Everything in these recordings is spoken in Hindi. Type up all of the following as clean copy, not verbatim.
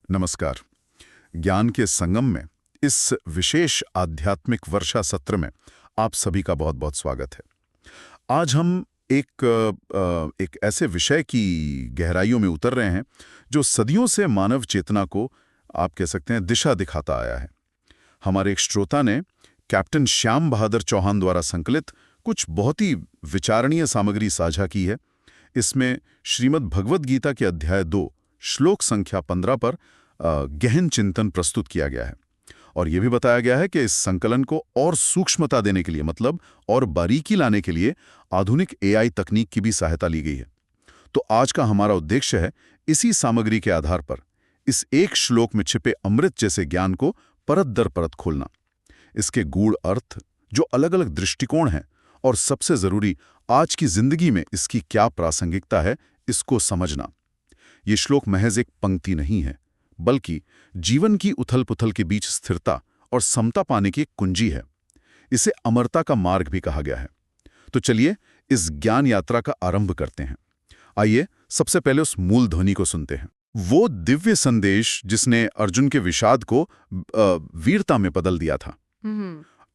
नमस्कार। ज्ञान के संगम में इस विशेष आध्यात्मिक वर्षा सत्र में आप सभी का बहुत बहुत स्वागत है। आज हम एक ऐसे विषय की गहराइयों में उतर रहे हैं जो सदियों से मानव चेतना को आप कह सकते हैं दिशा दिखाता आया है। हमारे एक श्रोता ने कैप्टन श्याम बहादुर चौहान द्वारा संकलित कुछ बहुत ही विचारणीय सामग्री साझा की है। इसमें श्रीमद् भगवद गीता के अध्याय 2 श्लोक संख्या 15 पर गहन चिंतन प्रस्तुत किया गया है और यह भी बताया गया है कि इस संकलन को और सूक्ष्मता देने के लिए मतलब और बारीकी लाने के लिए आधुनिक एआई तकनीक की भी सहायता ली गई है। तो आज का हमारा उद्देश्य है इसी सामग्री के आधार पर इस एक श्लोक में छिपे अमृत जैसे ज्ञान को परत दर परत खोलना, इसके गूढ़ अर्थ, जो अलग अलग दृष्टिकोण हैं और सबसे जरूरी आज की जिंदगी में इसकी क्या प्रासंगिकता है, इसको समझना। ये श्लोक महज एक पंक्ति नहीं है, बल्कि जीवन की उथल-पुथल के बीच स्थिरता और समता पाने की एक कुंजी है। इसे अमरता का मार्ग भी कहा गया है। तो चलिए इस ज्ञान यात्रा का आरंभ करते हैं। आइए सबसे पहले उस मूल ध्वनि को सुनते हैं। वो दिव्य संदेश जिसने अर्जुन के विषाद को वीरता में बदल दिया था।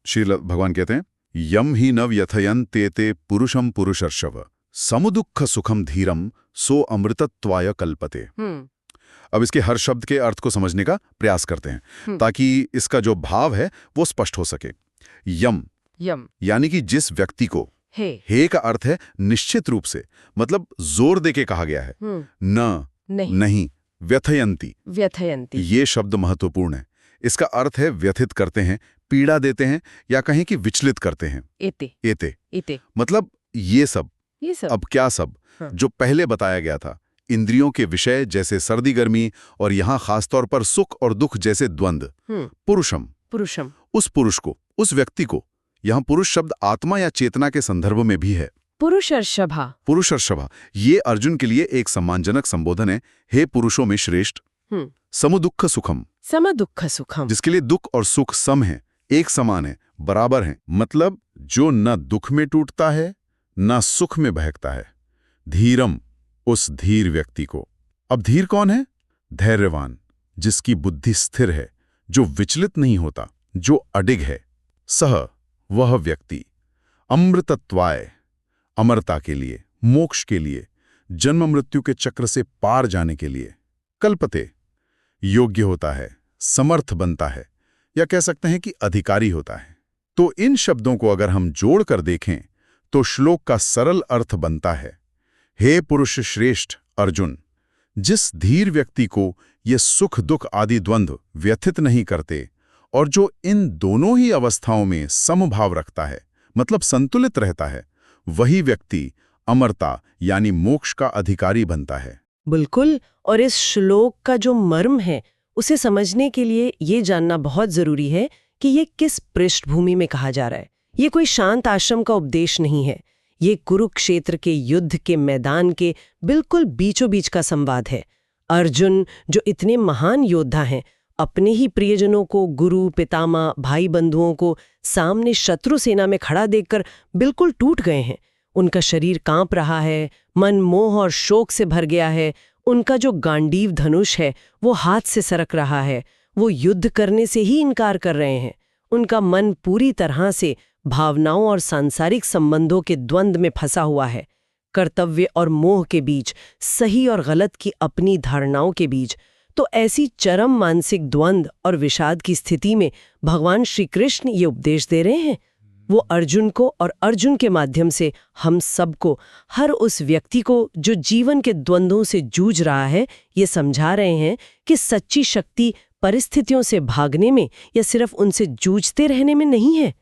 श्री भगवान कहते हैं, यम ही नव यथयन ते पुरुषम पुरुषर्षव समुदुःख सुखम धीरम सो अमृतत्वाय कल्पते। अब इसके हर शब्द के अर्थ को समझने का प्रयास करते हैं ताकि इसका जो भाव है वो स्पष्ट हो सके। यम यानी कि जिस व्यक्ति को, हे का अर्थ है निश्चित रूप से, मतलब जोर देके कहा गया है। नहीं, व्यथयंती ये शब्द महत्वपूर्ण है। इसका अर्थ है व्यथित करते हैं, पीड़ा देते हैं या कहें कि विचलित करते हैं। एते मतलब ये सब। अब क्या सब? जो पहले बताया गया था, इंद्रियों के विषय जैसे सर्दी गर्मी और यहाँ खासतौर पर सुख और दुख जैसे द्वंद। पुरुषम उस पुरुष को, उस व्यक्ति को। यहाँ पुरुष शब्द आत्मा या चेतना के संदर्भ में भी है। पुरुषर्षभा ये अर्जुन के लिए एक सम्मानजनक संबोधन है। हे पुरुषों में श्रेष्ठ। समदुःख सुखम जिसके लिए दुख और सुख सम है, एक समान है, बराबर है। मतलब जो न दुख में टूटता है न सुख में बहकता है। धीरम उस धीर व्यक्ति को। अब धीर कौन है? धैर्यवान, जिसकी बुद्धि स्थिर है, जो विचलित नहीं होता, जो अडिग है। सह वह व्यक्ति। अमृतत्वाय अमरता के लिए, मोक्ष के लिए, जन्म मृत्यु के चक्र से पार जाने के लिए। कल्पते योग्य होता है, समर्थ बनता है, या कह सकते हैं कि अधिकारी होता है। तो इन शब्दों को अगर हम जोड़कर देखें तो श्लोक का सरल अर्थ बनता है, हे पुरुष श्रेष्ठ अर्जुन, जिस धीर व्यक्ति को ये सुख दुख आदि द्वंद्व व्यथित नहीं करते और जो इन दोनों ही अवस्थाओं में समभाव रखता है, मतलब संतुलित रहता है, वही व्यक्ति अमरता यानी मोक्ष का अधिकारी बनता है। बिल्कुल। और इस श्लोक का जो मर्म है उसे समझने के लिए ये जानना बहुत जरूरी है कि ये किस पृष्ठभूमि में कहा जा रहा है। ये कोई शांत आश्रम का उपदेश नहीं है। ये कुरुक्षेत्र के युद्ध के मैदान के बिल्कुल बीचों बीच का संवाद है। अर्जुन, जो इतने महान योद्धा हैं, अपने ही प्रियजनों को, गुरु पितामह भाई बंधुओं को सामने शत्रु सेना में खड़ा देखकर बिल्कुल टूट गए हैं। उनका शरीर कांप रहा है, मन मोह और शोक से भर गया है। उनका जो गांडीव धनुष है वो हाथ से सरक रहा है। वो युद्ध करने से ही इनकार कर रहे हैं। उनका मन पूरी तरह से भावनाओं और सांसारिक संबंधों के द्वंद्व में फंसा हुआ है। कर्तव्य और मोह के बीच, सही और गलत की अपनी धारणाओं के बीच। तो ऐसी चरम मानसिक द्वंद्व और विषाद की स्थिति में भगवान श्री कृष्ण ये उपदेश दे रहे हैं। वो अर्जुन को और अर्जुन के माध्यम से हम सबको, हर उस व्यक्ति को जो जीवन के द्वंद्वों से जूझ रहा है, ये समझा रहे हैं कि सच्ची शक्ति परिस्थितियों से भागने में या सिर्फ उनसे जूझते रहने में नहीं है।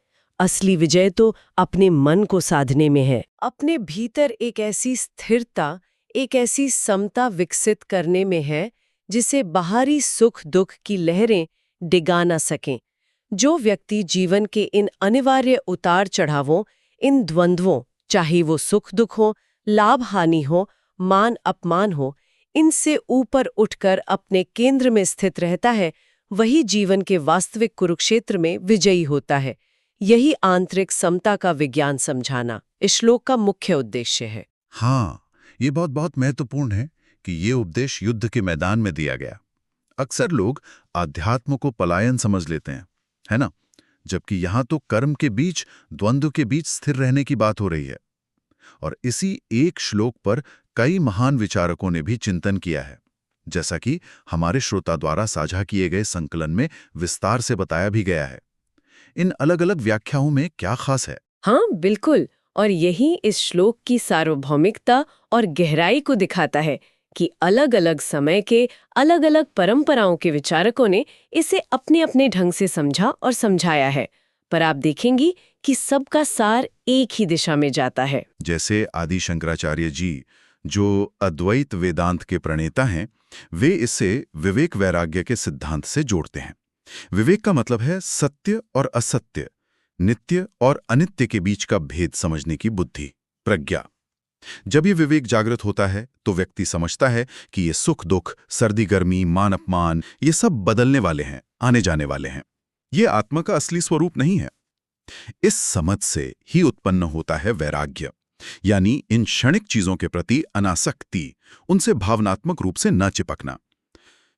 असली विजय तो अपने मन को साधने में है। अपने भीतर एक ऐसी स्थिरता, एक ऐसी समता विकसित करने में है जिसे बाहरी सुख दुख की लहरें डिगा ना सकें। जो व्यक्ति जीवन के इन अनिवार्य उतार चढ़ावों, इन द्वंद्वों, चाहे वो सुख दुख हो, लाभ हानि हो, मान अपमान हो, इनसे ऊपर उठकर अपने केंद्र में स्थित रहता है, वही जीवन के वास्तविक कुरुक्षेत्र में विजयी होता है। यही आंतरिक समता का विज्ञान समझाना इस श्लोक का मुख्य उद्देश्य है। हाँ, ये बहुत बहुत महत्वपूर्ण है कि ये उपदेश युद्ध के मैदान में दिया गया। अक्सर लोग आध्यात्म को पलायन समझ लेते हैं, है ना? जबकि यहाँ तो कर्म के बीच, द्वंद्व के बीच स्थिर रहने की बात हो रही है। और इसी एक श्लोक पर कई महान विचारकों ने भी चिंतन किया है, जैसा कि हमारे श्रोता द्वारा साझा किए गए संकलन में विस्तार से बताया भी गया है। इन अलग-अलग व्याख्याओं में क्या खास है? हाँ, बिल्कुल। और यही इस श्लोक की सार्वभौमिकता और गहराई को दिखाता है कि अलग-अलग समय के अलग-अलग परंपराओं के विचारकों ने इसे अपने-अपने ढंग से समझा और समझाया है। पर आप देखेंगी कि सबका सार एक ही दिशा में जाता है। जैसे आदि शंकराचार्य जी, जो अद्वैत वेदांत के प्रणेता हैं, वे इसे विवेक वैराग्य के सिद्धांत से जोड़ते हैं। विवेक का मतलब है सत्य और असत्य, नित्य और अनित्य के बीच का भेद समझने की बुद्धि, प्रज्ञा। जब ये विवेक जागृत होता है तो व्यक्ति समझता है कि ये सुख दुख, सर्दी गर्मी, मान अपमान, ये सब बदलने वाले हैं, आने जाने वाले हैं। ये आत्मा का असली स्वरूप नहीं है। इस समझ से ही उत्पन्न होता है वैराग्य, यानी इन क्षणिक चीजों के प्रति अनासक्ति, उनसे भावनात्मक रूप से न चिपकना।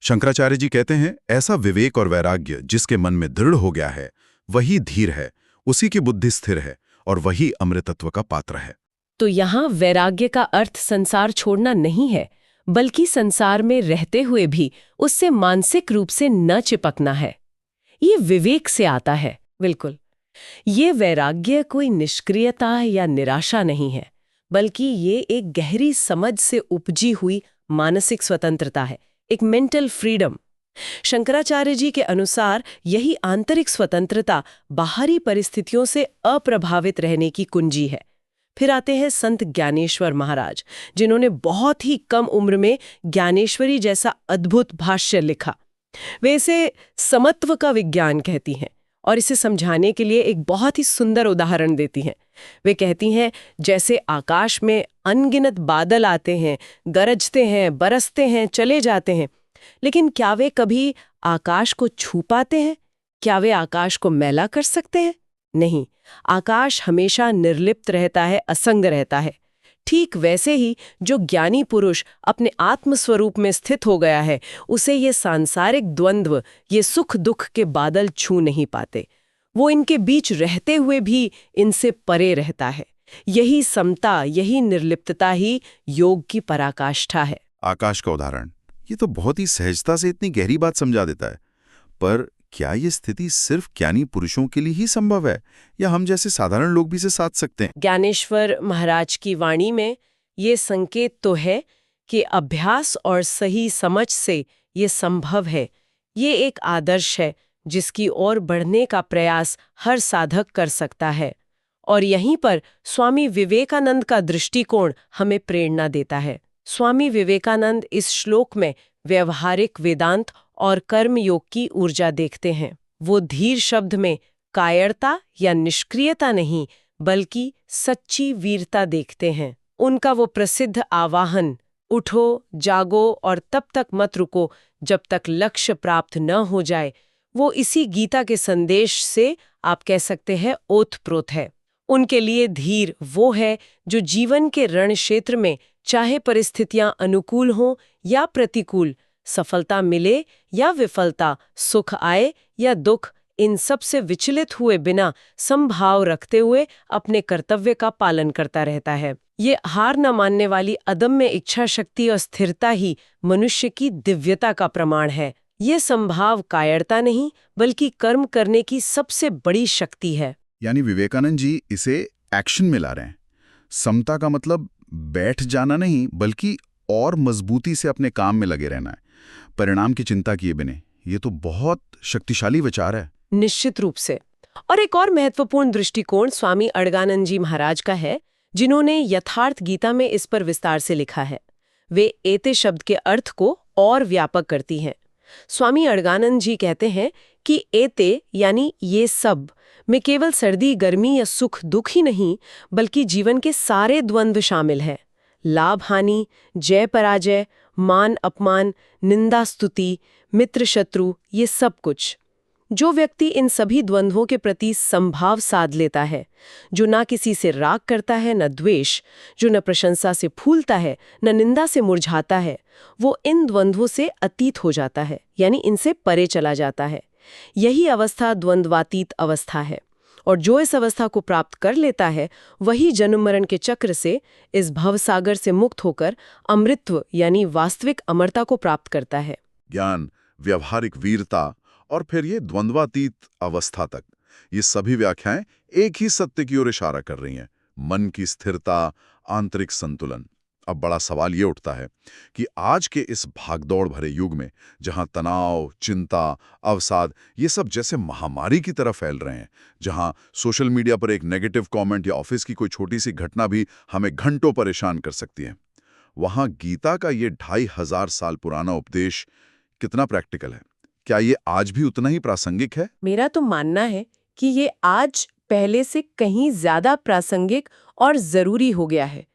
शंकराचार्य जी कहते हैं, ऐसा विवेक और वैराग्य जिसके मन में दृढ़ हो गया है, वही धीर है, उसी की बुद्धि स्थिर है और वही अमृतत्व का पात्र है। तो यहाँ वैराग्य का अर्थ संसार छोड़ना नहीं है, बल्कि संसार में रहते हुए भी उससे मानसिक रूप से न चिपकना है। ये विवेक से आता है। बिल्कुल, ये वैराग्य कोई निष्क्रियता या निराशा नहीं है, बल्कि ये एक गहरी समझ से उपजी हुई मानसिक स्वतंत्रता है, एक मेंटल फ्रीडम। शंकराचार्य जी के अनुसार यही आंतरिक स्वतंत्रता बाहरी परिस्थितियों से अप्रभावित रहने की कुंजी है। फिर आते हैं संत ज्ञानेश्वर महाराज, जिन्होंने बहुत ही कम उम्र में ज्ञानेश्वरी जैसा अद्भुत भाष्य लिखा। वे इसे समत्व का विज्ञान कहती हैं और इसे समझाने के लिए एक बहुत ही सुंदर उदाहरण देती हैं। वे कहती हैं, जैसे आकाश में अनगिनत बादल आते हैं, गरजते हैं, बरसते हैं, चले जाते हैं, लेकिन क्या वे कभी आकाश को छू पाते हैं? क्या वे आकाश को मैला कर सकते हैं? नहीं, आकाश हमेशा निर्लिप्त रहता है, असंग रहता है। ठीक वैसे ही जो ज्ञानी पुरुष अपने आत्म स्वरूप में स्थित हो गया है, उसे ये सांसारिक द्वंद्व, ये सुख दुख के बादल छू नहीं पाते। वो इनके बीच रहते हुए भी इनसे परे रहता है। यही समता, यही निर्लिप्तता ही योग की पराकाष्ठा है। आकाश का उदाहरण, ये तो बहुत ही सहजता से इतनी गहरी बात समझा देता है। पर क्या ये स्थिति सिर्फ ज्ञानी पुरुषों के लिए ही संभव है, या हम जैसे साधारण लोग भी इसे साध सकते हैं? ज्ञानेश्वर महाराज की वाणी में ये संकेत तो है कि अभ्यास और सही समझ से ये संभव है। ये एक आदर्श है जिसकी ओर बढ़ने का प्रयास हर साधक कर सकता है। और यहीं पर स्वामी विवेकानंद का दृष्टिकोण हमें प्रेरणा देता है। स्वामी विवेकानंद इस श्लोक में व्यवहारिक वेदांत और कर्म योग की ऊर्जा देखते हैं। वो धीर शब्द में कायरता या निष्क्रियता नहीं, बल्कि सच्ची वीरता देखते हैं। उनका वो प्रसिद्ध आवाहन, उठो, जागो और तब तक मत रुको जब तक लक्ष्य प्राप्त न हो जाए, वो इसी गीता के संदेश से आप कह सकते हैं ओतप्रोत है। उनके लिए धीर वो है जो जीवन के रण क्षेत्र में, चाहे परिस्थितियां अनुकूल हों या प्रतिकूल, सफलता मिले या विफलता, सुख आए या दुख, इन सब से विचलित हुए बिना समभाव रखते हुए अपने कर्तव्य का पालन करता रहता है। ये हार न मानने वाली अदम्य इच्छा शक्ति और स्थिरता ही मनुष्य की दिव्यता का प्रमाण है। ये संभाव कायरता नहीं, बल्कि कर्म करने की सबसे बड़ी शक्ति है। यानी विवेकानंद जी इसे एक्शन में ला रहे हैं। समता का मतलब बैठ जाना नहीं, बल्कि और मजबूती से अपने काम में लगे रहना है, परिणाम की चिंता किए बिना। ये तो बहुत शक्तिशाली विचार है। निश्चित रूप से। और एक और महत्वपूर्ण दृष्टिकोण स्वामी अड़गानंद जी महाराज का है, जिन्होंने यथार्थ गीता में इस पर विस्तार से लिखा है। वे एते शब्द के अर्थ को और व्यापक करती हैं। स्वामी अड़गानंद जी कहते हैं कि एते यानी ये सब में केवल सर्दी गर्मी या सुख दुख ही नहीं, बल्कि जीवन के सारे द्वंद्व शामिल हैं। लाभ हानि, जय पराजय, मान अपमान, निंदा स्तुति, मित्र शत्रु, ये सब कुछ। जो व्यक्ति इन सभी द्वंद्वों के प्रति समभाव साध लेता है, जो ना किसी से राग करता है न द्वेष, जो न प्रशंसा से फूलता है न निंदा से मुरझाता है, वो इन द्वंद्वों से अतीत हो जाता है, यानी इनसे परे चला जाता है। यही अवस्था द्वंद्वातीत अवस्था है। और जो इस अवस्था को प्राप्त कर लेता है, वही जन्म मरण के चक्र से, इस भवसागर से मुक्त होकर अमृतत्व यानी वास्तविक अमरता को प्राप्त करता है। ज्ञान, व्यवहारिक वीरता और फिर ये द्वंद्वातीत अवस्था तक, ये सभी व्याख्याएं एक ही सत्य की ओर इशारा कर रही हैं, मन की स्थिरता, आंतरिक संतुलन। अब बड़ा सवाल ये उठता है कि आज के इस भागदौड़ भरे युग में, जहां तनाव, चिंता, अवसाद ये सब जैसे महामारी की तरह फैल रहे हैं, जहां सोशल मीडिया पर एक नेगेटिव कमेंट या ऑफिस की कोई छोटी सी घटना भी हमें घंटों परेशान कर सकती है, वहां गीता का ये 2500 साल पुराना उपदेश कितना प्रैक्टिकल है? क्या ये आज भी उतना ही प्रासंगिक है? मेरा तो मानना है कि ये आज पहले से कहीं ज्यादा प्रासंगिक और जरूरी हो गया है।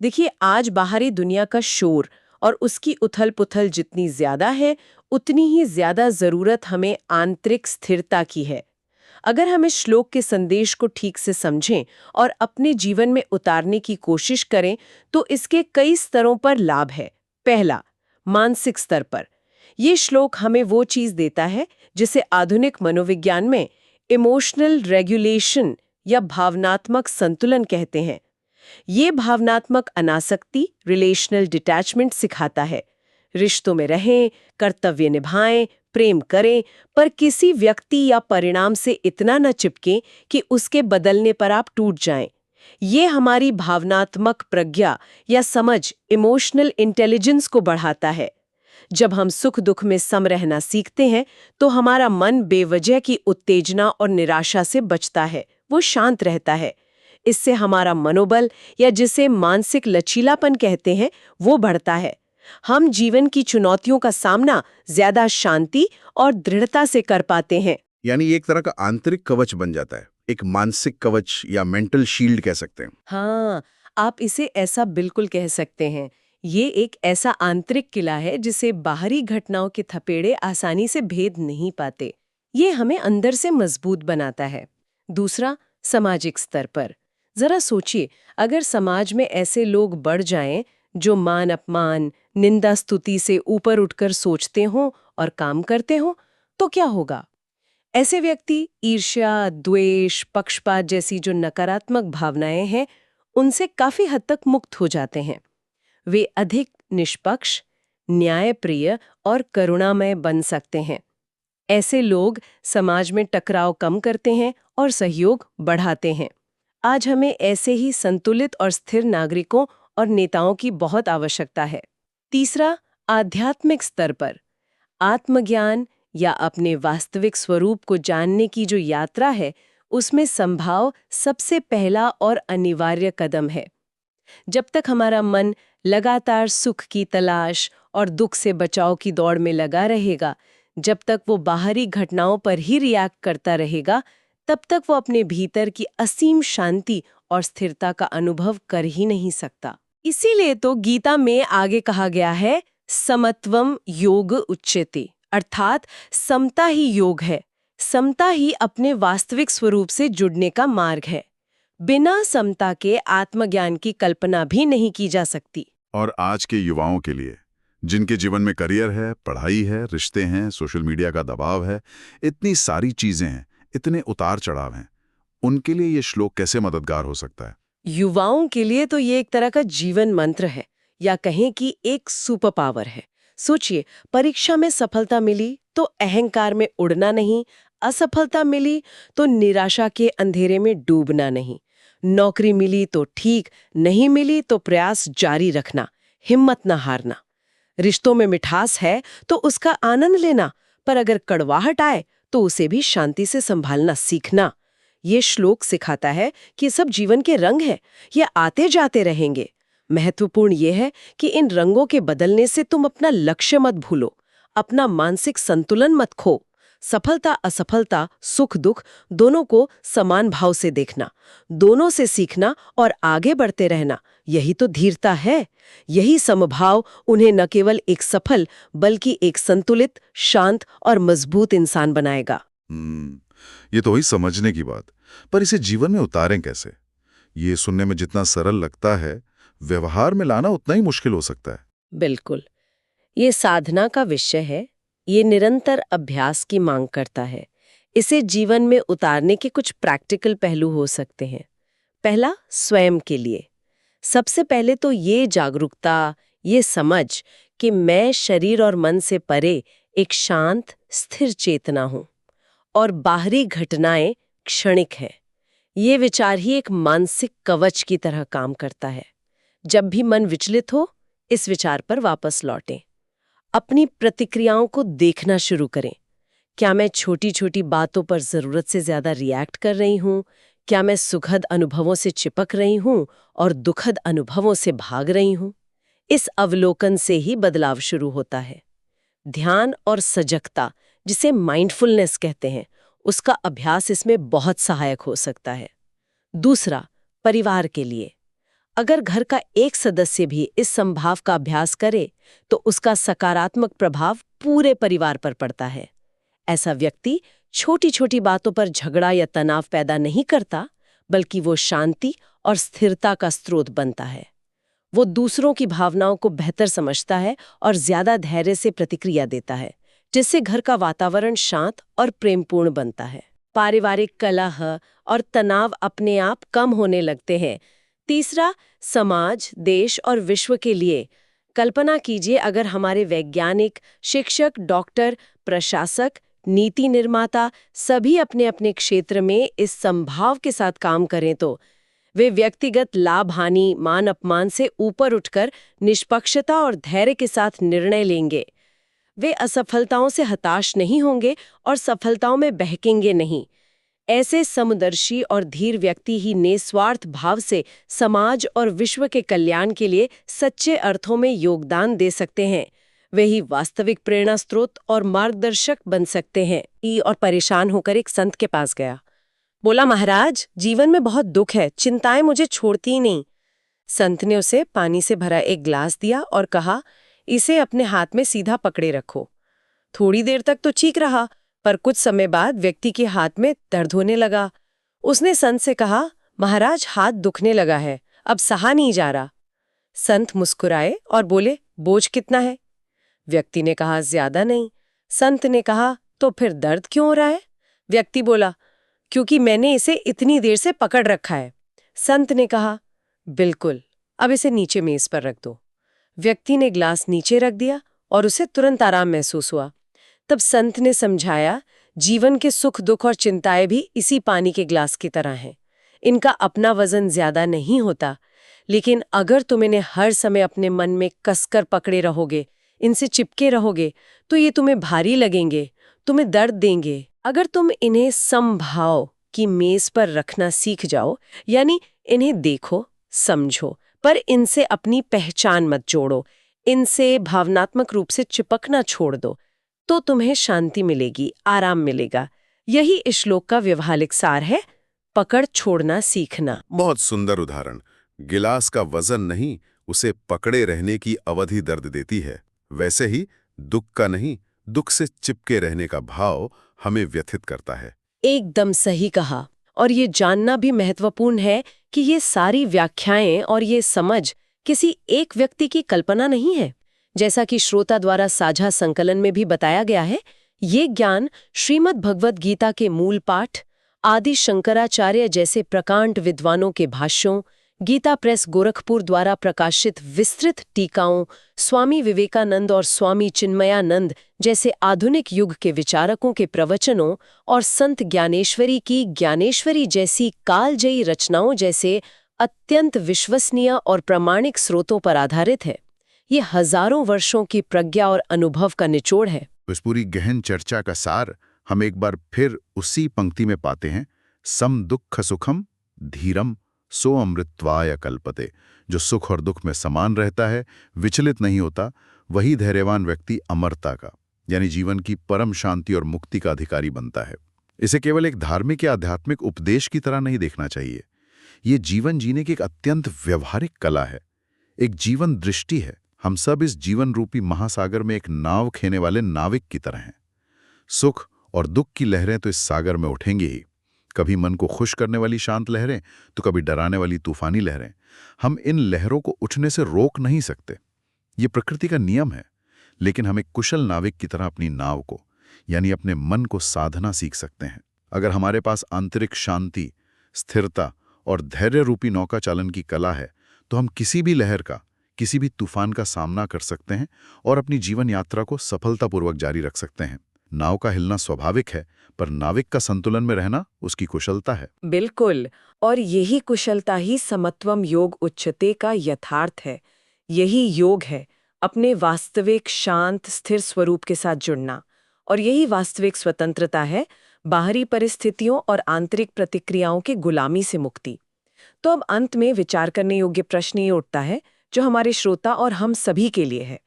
देखिए, आज बाहरी दुनिया का शोर और उसकी उथल-पुथल जितनी ज्यादा है, उतनी ही ज्यादा जरूरत हमें आंतरिक स्थिरता की है। अगर हम इस श्लोक के संदेश को ठीक से समझें और अपने जीवन में उतारने की कोशिश करें, तो इसके कई स्तरों पर लाभ है। पहला, मानसिक स्तर पर। ये श्लोक हमें वो चीज देता है जिसे आधुनिक मनोविज्ञान में इमोशनल रेगुलेशन या भावनात्मक संतुलन कहते हैं। ये भावनात्मक अनासक्ति, रिलेशनल डिटैचमेंट सिखाता है। रिश्तों में रहें, कर्तव्य निभाएं, प्रेम करें, पर किसी व्यक्ति या परिणाम से इतना न चिपकें कि उसके बदलने पर आप टूट जाएं। ये हमारी भावनात्मक प्रज्ञा या समझ, इमोशनल इंटेलिजेंस को बढ़ाता है। जब हम सुख दुख में सम रहना सीखते हैं, तो हमारा मन बेवजह की उत्तेजना और निराशा से बचता है, वो शांत रहता है। इससे हमारा मनोबल या जिसे मानसिक लचीलापन कहते हैं, वो बढ़ता है। हम जीवन की चुनौतियों का सामना ज्यादा शांति और दृढ़ता से कर पाते हैं। यानी एक तरह का आंतरिक कवच बन जाता है, एक मानसिक कवच या मेंटल शील्ड कह सकते हैं। हाँ, आप इसे ऐसा बिल्कुल कह सकते हैं। ये एक ऐसा आंतरिक किला है जिसे बाहरी घटनाओं के थपेड़े आसानी से भेद नहीं पाते। ये हमें अंदर से मजबूत बनाता है। दूसरा, सामाजिक स्तर पर। जरा सोचिए, अगर समाज में ऐसे लोग बढ़ जाएं जो मान अपमान, निंदा स्तुति से ऊपर उठकर सोचते हों और काम करते हों, तो क्या होगा? ऐसे व्यक्ति ईर्ष्या, द्वेष, पक्षपात जैसी जो नकारात्मक भावनाएं हैं, उनसे काफी हद तक मुक्त हो जाते हैं। वे अधिक निष्पक्ष, न्यायप्रिय और करुणामय बन सकते हैं। ऐसे लोग समाज में टकराव कम करते हैं और सहयोग बढ़ाते हैं। आज हमें ऐसे ही संतुलित और स्थिर नागरिकों और नेताओं की बहुत आवश्यकता है। तीसरा, आध्यात्मिक स्तर पर। आत्मज्ञान या अपने वास्तविक स्वरूप को जानने की जो यात्रा है, उसमें संभाव सबसे पहला और अनिवार्य कदम है। जब तक हमारा मन लगातार सुख की तलाश और दुख से बचाव की दौड़ में लगा रहेगा, जब तक वो बाहरी घटनाओं पर ही रिएक्ट करता रहेगा, तब तक वो अपने भीतर की असीम शांति और स्थिरता का अनुभव कर ही नहीं सकता। इसीलिए तो गीता में आगे कहा गया है, समत्वम योग उच्यते, अर्थात समता ही योग है। समता ही अपने वास्तविक स्वरूप से जुड़ने का मार्ग है। बिना समता के आत्मज्ञान की कल्पना भी नहीं की जा सकती। और आज के युवाओं के लिए, जिनके जीवन में करियर है, पढ़ाई है, रिश्ते हैं, सोशल मीडिया का दबाव है, इतनी सारी चीजें हैं, इतने उतार चढ़ाव हैं, उनके लिए ये श्लोक कैसे मददगार हो सकता है? युवाओं के लिए तो ये एक तरह का जीवन मंत्र है, या कहें कि एक सुपर पावर है। सोचिए, परीक्षा में सफलता मिली तो अहंकार में उड़ना नहीं, असफलता मिली तो निराशा के अंधेरे में डूबना नहीं, नौकरी मिली तो ठीक, नहीं मिली तो प्रयास जारी रखना, हिम्मत न हारना। रिश्तों में मिठास है तो उसका आनंद लेना, पर अगर कड़वाहट आए तो उसे भी शांति से संभालना सीखना। ये श्लोक सिखाता है कि सब जीवन के रंग हैं, ये आते जाते रहेंगे। महत्वपूर्ण ये है कि इन रंगों के बदलने से तुम अपना लक्ष्य मत भूलो, अपना मानसिक संतुलन मत खो। सफलता असफलता, सुख दुख, दोनों को समान भाव से देखना, दोनों से सीखना और आगे बढ़ते रहना, यही तो धीरता है। यही समभाव उन्हें न केवल एक सफल बल्कि एक संतुलित, शांत और मजबूत इंसान बनाएगा। ये तो हुई समझने की बात, पर इसे जीवन में उतारें कैसे? ये सुनने में जितना सरल लगता है, व्यवहार में लाना उतना ही मुश्किल हो सकता है। बिल्कुल। ये साधना का विषय है। ये निरंतर अभ्यास की मांग करता है। इसे जीवन में उतारने के कुछ प्रैक्टिकल पहलू हो सकते हैं। पहला, स्वयं के लिए। सबसे पहले तो ये जागरूकता, ये समझ कि मैं शरीर और मन से परे एक शांत, स्थिर चेतना हूं और बाहरी घटनाएं क्षणिक हैं। ये विचार ही एक मानसिक कवच की तरह काम करता है। जब भी मन विचलित हो, इस विचार पर वापस लौटें। अपनी प्रतिक्रियाओं को देखना शुरू करें। क्या मैं छोटी छोटी बातों पर जरूरत से ज्यादा रिएक्ट कर रही हूं? क्या मैं सुखद अनुभवों से चिपक रही हूं और दुखद अनुभवों से भाग रही हूं? इस अवलोकन से ही बदलाव शुरू होता है। ध्यान और सजगता, जिसे माइंडफुलनेस कहते हैं, उसका अभ्यास इसमें बहुत सहायक हो सकता है। दूसरा, परिवार के लिए। अगर घर का एक सदस्य भी इस संभाव का अभ्यास करे तो उसका सकारात्मक प्रभाव पूरे परिवार पर पड़ता है। ऐसा व्यक्ति छोटी छोटी बातों पर झगड़ा या तनाव पैदा नहीं करता, बल्कि वो शांति और स्थिरता का स्रोत बनता है। वो दूसरों की भावनाओं को बेहतर समझता है और ज्यादा धैर्य से प्रतिक्रिया देता है, जिससे घर का वातावरण शांत और प्रेमपूर्ण बनता है। पारिवारिक कलह और तनाव अपने आप कम होने लगते हैं। तीसरा, समाज, देश और विश्व के लिए। कल्पना कीजिए, अगर हमारे वैज्ञानिक, शिक्षक, डॉक्टर, प्रशासक, नीति निर्माता सभी अपने अपने क्षेत्र में इस संभाव के साथ काम करें तो वे व्यक्तिगत लाभ हानि, मान अपमान से ऊपर उठकर निष्पक्षता और धैर्य के साथ निर्णय लेंगे। वे असफलताओं से हताश नहीं होंगे और सफलताओं में बहकेंगे नहीं। ऐसे समदर्शी और धीर व्यक्ति ही निस्वार्थ भाव से समाज और विश्व के कल्याण के लिए सच्चे अर्थों में योगदान दे सकते हैं। वे ही वास्तविक प्रेरणा स्रोत और मार्गदर्शक बन सकते हैं। और परेशान होकर एक संत के पास गया। बोला, महाराज, जीवन में बहुत दुख है, चिंताएं मुझे छोड़ती ही नहीं। संत ने उसे पानी से भरा एक ग्लास दिया और कहा, इसे अपने हाथ में सीधा पकड़े रखो। थोड़ी देर तक तो ठीक रहा, पर कुछ समय बाद व्यक्ति के हाथ में दर्द होने लगा। उसने संत से कहा, महाराज, हाथ दुखने लगा है, अब सहा नहीं जा रहा। संत मुस्कुराए और बोले, बोझ कितना है? व्यक्ति ने कहा, ज्यादा नहीं। संत ने कहा, तो फिर दर्द क्यों हो रहा है? व्यक्ति बोला, क्योंकि मैंने इसे इतनी देर से पकड़ रखा है। संत ने कहा, बिल्कुल, अब इसे नीचे मेज पर रख दो। व्यक्ति ने ग्लास नीचे रख दिया और उसे तुरंत आराम महसूस हुआ। तब संत ने समझाया, जीवन के सुख दुख और चिंताएं भी इसी पानी के ग्लास की तरह हैं। इनका अपना वजन ज्यादा नहीं होता, लेकिन अगर तुम इन्हें हर समय अपने मन में कसकर पकड़े रहोगे, इनसे चिपके रहोगे, तो ये तुम्हें भारी लगेंगे, तुम्हें दर्द देंगे। अगर तुम इन्हें समभाव की मेज पर रखना सीख जाओ, यानी इन्हें देखो, समझो, पर इनसे अपनी पहचान मत जोड़ो, इनसे भावनात्मक रूप से चिपकना छोड़ दो, तो तुम्हें शांति मिलेगी, आराम मिलेगा। यही इस श्लोक का व्यवहारिक सार है, पकड़ छोड़ना सीखना। बहुत सुंदर उदाहरण। गिलास का वजन नहीं, उसे पकड़े रहने की अवधि दर्द देती है। वैसे ही दुख का नहीं, दुख से चिपके रहने का भाव हमें व्यथित करता है। एकदम सही कहा। और ये जानना भी महत्वपूर्ण है कि ये सारी व्याख्याएं और ये समझ किसी एक व्यक्ति की कल्पना नहीं है। जैसा कि श्रोता द्वारा साझा संकलन में भी बताया गया है, ये ज्ञान श्रीमद् भगवद गीता के मूल पाठ, आदि शंकराचार्य जैसे प्रकांड विद्वानों के भाष्यों, गीता प्रेस गोरखपुर द्वारा प्रकाशित विस्तृत टीकाओं, स्वामी विवेकानंद और स्वामी चिन्मयानंद जैसे आधुनिक युग के विचारकों के प्रवचनों और संत ज्ञानेश्वरी की ज्ञानेश्वरी जैसी कालजयी रचनाओं जैसे अत्यंत विश्वसनीय और प्रामाणिक स्रोतों पर आधारित है। ये हजारों वर्षों की प्रज्ञा और अनुभव का निचोड़ है। इस पूरी गहन चर्चा का सार हम एक बार फिर उसी पंक्ति में पाते हैं, सम दुख सुखम धीरम सो अमृतत्वाय कल्पते। जो सुख और दुख में समान रहता है, विचलित नहीं होता, वही धैर्यवान व्यक्ति अमरता का, यानी जीवन की परम शांति और मुक्ति का अधिकारी बनता है। इसे केवल एक धार्मिक या आध्यात्मिक उपदेश की तरह नहीं देखना चाहिए। ये जीवन जीने की एक अत्यंत व्यवहारिक कला है, एक जीवन दृष्टि है। हम सब इस जीवन रूपी महासागर में एक नाव खेने वाले नाविक की तरह हैं। सुख और दुख की लहरें तो इस सागर में उठेंगी ही। कभी मन को खुश करने वाली शांत लहरें तो कभी डराने वाली तूफानी लहरें। हम इन लहरों को उठने से रोक नहीं सकते, ये प्रकृति का नियम है। लेकिन हम एक कुशल नाविक की तरह अपनी नाव को, यानी अपने मन को साधना सीख सकते हैं। अगर हमारे पास आंतरिक शांति, स्थिरता और धैर्य रूपी नौका चालन की कला है, तो हम किसी भी लहर का, किसी भी तूफान का सामना कर सकते हैं और अपनी जीवन यात्रा को सफलतापूर्वक जारी रख सकते हैं। नाव का हिलना स्वाभाविक है, पर नाविक का संतुलन में रहना उसकी कुशलता है। बिल्कुल, और यही कुशलता ही समत्वम योग उच्चते का यथार्थ है। यही योग है अपने वास्तविक शांत स्थिर स्वरूप के साथ जुड़ना, और यही वास्तविक स्वतंत्रता है बाहरी परिस्थितियों और आंतरिक प्रतिक्रियाओं के गुलामी से मुक्ति। तो अब अंत में विचार करने योग्य प्रश्न ये उठता है, जो हमारे श्रोता और हम सभी के लिए है।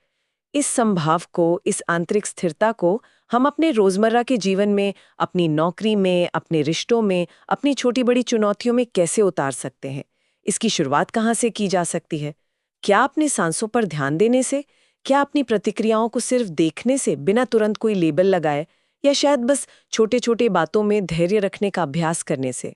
इस संभाव को, इस आंतरिक स्थिरता को हम अपने रोजमर्रा के जीवन में, अपनी नौकरी में, अपने रिश्तों में, अपनी छोटी बड़ी चुनौतियों में कैसे उतार सकते हैं? इसकी शुरुआत कहाँ से की जा सकती है? क्या अपने सांसों पर ध्यान देने से? क्या अपनी प्रतिक्रियाओं को सिर्फ देखने से, बिना तुरंत कोई लेबल लगाए? या शायद बस छोटे छोटे बातों में धैर्य रखने का अभ्यास करने से?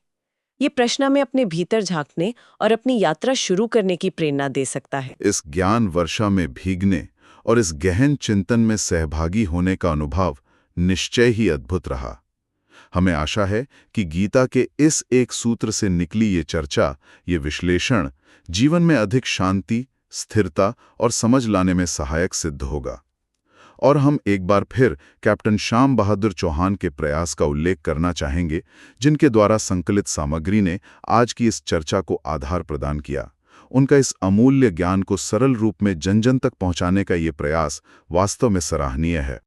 ये प्रश्न हमें अपने भीतर झांकने और अपनी यात्रा शुरू करने की प्रेरणा दे सकता है। इस ज्ञान वर्षा में भीगने और इस गहन चिंतन में सहभागी होने का अनुभव निश्चय ही अद्भुत रहा। हमें आशा है कि गीता के इस एक सूत्र से निकली ये चर्चा, ये विश्लेषण जीवन में अधिक शांति, स्थिरता और समझ लाने में सहायक सिद्ध होगा। और हम एक बार फिर कैप्टन श्याम बहादुर चौहान के प्रयास का उल्लेख करना चाहेंगे, जिनके द्वारा संकलित सामग्री ने आज की इस चर्चा को आधार प्रदान किया। उनका इस अमूल्य ज्ञान को सरल रूप में जन जन तक पहुंचाने का ये प्रयास वास्तव में सराहनीय है।